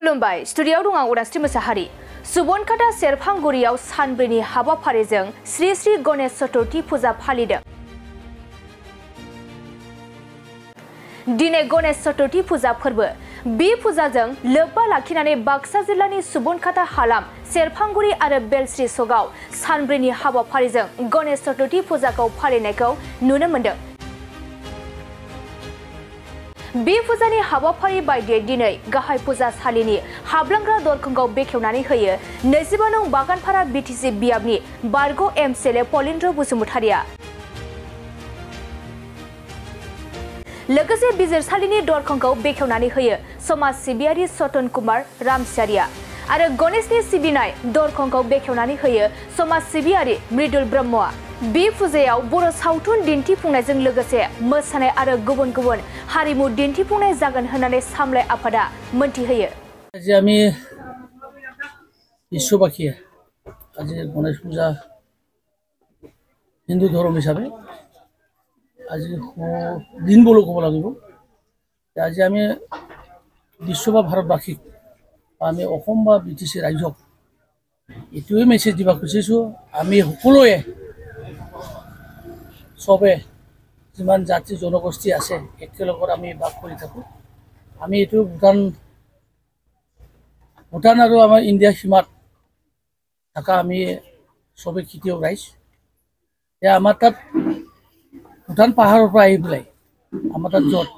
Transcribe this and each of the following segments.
खुलुमबाय स्टुडियोआव दं आं उदांस्रि मोसाहारि सुबनखाता सेरफांगुरियाव सानब्रैनि हाबाफारिजों श्री श्री गणेश चतुर्थी फुजा फालिदों। दिनै गणेश चतुर्थी फुजा फोरबो बे फुजाजों लोब्बा लाखिनानै बाक्सा जिल्लानि सुबनखाता हालाम सेरफांगुरि आरो बेलश्री सगाव सानब्रैनि हाबाफारिजों गणेश चतुर्थी फुजाखौ फालिनायखौ नुनो मोनदों। बे फुजानि हाबाफारि बायदियै दिनै गाहाय फुजासालिनि हाबलांग्रा दरखंखौ बेखेवनानै होयो 25 नं बागानपारा बिटिसि बियाबनि बारग' एमसिएलए पलिन्द्र बसुमतारिया। लोगोसे बिजिरसालिनि दरखंखौ बेखेवनानै होयो समाज सिबियारि सतन कुमार रामसियारिया आरो गणेशनि सिबिनाय दरखंखौ बेखेवनानै होयो समाज सिबियारि मृदुल ब्रह्मआ। बे फुजायाव बर' सावथुन दिन्थिफुंनायजों लोगोसे मोसानाय आरो गुबुन गुबुन हारिमु दिन्थिफुंनाय जागोन होननानै सामलाय आफादा मोनथिहोयो। आज आमी विश्वबासिये आज गणेश पूजा हिंदू धर्म हिसाब आज दिन बोलो कब लगे आज आमी विश्व बा भारतबासिक आमी बिटिसि राज्यक ये मेसेज दिबा खुजिছো आमी सकलोए सबे जिमान जाति जनगोष्ठी आछे एकेलगत आमी बास करि थाको। आमी एटु भूटान और आमार इंडिया सीमात थाका आमी सबे खेतियक राइज आमार तात भूटान पाहाड़र পৰা आहि पेलाय आमार तात जत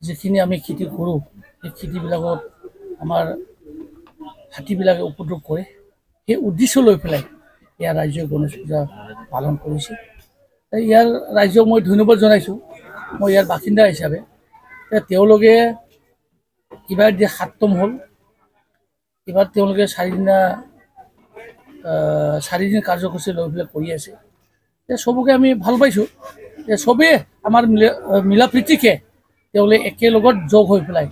जिखिनि आमी खेति करूँ সেই खेतिबिलाकत आमार हातीबिलाके उपद्रव करे সেই उद्देश्य লৈ পেলাই ইয়াৰ ৰাজ্যই গণেশ পূজা পালন কৰিছে। ইয়াৰ ৰাজ্যক মই ধন্যবাদ জনাইছো। মই ইয়াৰ বাসিন্দা হিচাপে তেওঁলোকে এবাৰ যে ৭ম হল এবাৰ তেওঁলোকে 4 দিন কাৰ্যসূচী লৈ পেলাই কৰি আছে। সবকে আমি ভাল পাইছো সবে আমাৰ মিলা প্ৰীতিকে তেওঁলোকে একেলগত যোগ হৈ পেলাই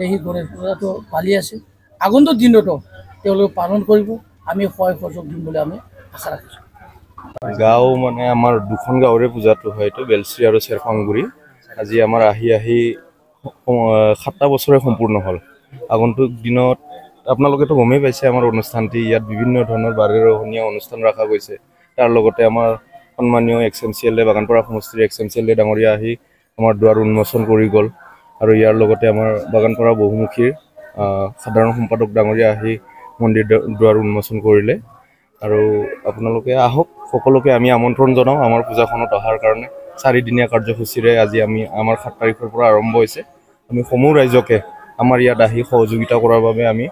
এই গণেশ পূজাটো পালি আছে। আগন্তুক দিনতো তেওঁলোকে পালন কৰিব আমি সহায় সহযোগ দিম বুলি আমি আশা ৰাখিছো। গাঁও মানে আমাৰ দুখন গাঁৱৰে পূজাটো হয়তো বেলশ্ৰী আৰু চেৰফাংগুৰি আজি আমাৰ আহি 7টা বছৰে সম্পূৰ্ণ হল। আগন্তুক দিনত আপোনালোকেতো গমেই পাইছে আমাৰ অনুষ্ঠানটি ইয়াত বিভিন্ন ধৰণৰ বাৰেৰহণীয়া অনুষ্ঠান ৰখা গৈছে। তাৰ লগতে আমাৰ সন্মানীয় এক্সএমচিএলএ বাগানপাৰা সমষ্টিৰ এক্সএমচিএলএ ডাঙৰীয়া আহি আমাৰ দুৱাৰ উন্মোচন কৰি গ'ল আৰু ইয়াৰ লগতে আমাৰ বাগানপাৰা বহুমুখীৰ সাধাৰণ সম্পাদক ডাঙৰীয়া আহি মন্দিৰ দুৱাৰ উন্মোচন কৰিলে আৰু আপোনালোকে আহক সকলোকে আমি আমন্ত্ৰণ জনাওঁ আমাৰ পূজাখনত অহাৰ কাৰণে। 4 দিনীয়া কাৰ্যসূচীৰে আজি আমাৰ 7 তাৰিখৰ পৰা আৰম্ভ হৈছে। আমি সমূহ ৰাইজকে আমাৰ ইয়াত আহি সহযোগিতা কৰাৰ বাবে আমি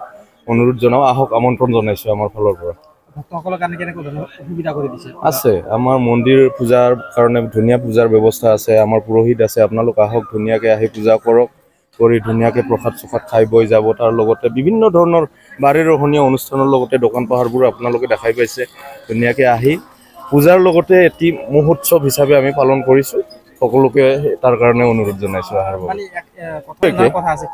অনুৰোধ জনাওঁ। আহক আমন্ত্ৰণ জনাইছো আমাৰ ফালৰ পৰা। ভক্তসকলৰ কাৰণে কেনেকৈ সুবিধা কৰি দিছে আছে আমাৰ মন্দিৰ পূজাৰ কাৰণে ধুনীয়া পূজাৰ ব্যৱস্থা আছে। আমাৰ পুৰোহিত আছে। আপোনালোক আহক ধুনীয়াকৈ আহি পূজা কৰক কৰি ধুনীয়াকৈ প্ৰসাদ চসাদ খাই বৈ যাব। তাৰ লগতে বিভিন্ন ধৰণৰ বাৰেৰহণীয়া অনুষ্ঠানৰ লগতে দোকান পাহাৰবোৰ আপোনালোকে দেখাই পাইছে। ধুনীয়াকৈ আহি পূজাৰ লগতে এটি মহোৎসৱ হিচাপে আমি পালন কৰিছোঁ। সকলোকে তাৰ কাৰণে অনুৰোধ জনাইছোঁ আহাৰ বাবে।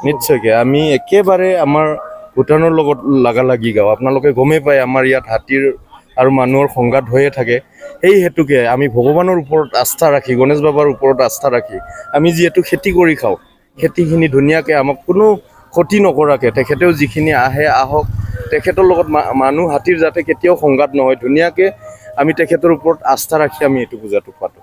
নিশ্চয়কৈ আমি একেবাৰে আমাৰ ভূটানৰ লগত লাগালাগি গাঁও আপোনালোকে গমেই পায়। আমাৰ ইয়াত হাতীৰ আৰু মানুহৰ সংঘাত হৈয়ে থাকে। সেই হেতুকে আমি ভগৱানৰ ওপৰত আস্থা ৰাখি গণেশ বাবাৰ ওপৰত আস্থা ৰাখি আমি যিহেতু খেতি কৰি খাওঁ খেতিখিনি ধুনীয়াকৈ আমাক কোনো ক্ষতি নকৰাকৈ তেখেতেও যিখিনি আহে আহক। তেখেতৰ লগত মানুহ হাতীৰ যাতে কেতিয়াও সংঘাত নহয় ধুনীয়াকৈ আমি তেখেতৰ ওপৰত আস্থা ৰাখি আমি এইটো পূজাটো পাতোঁ।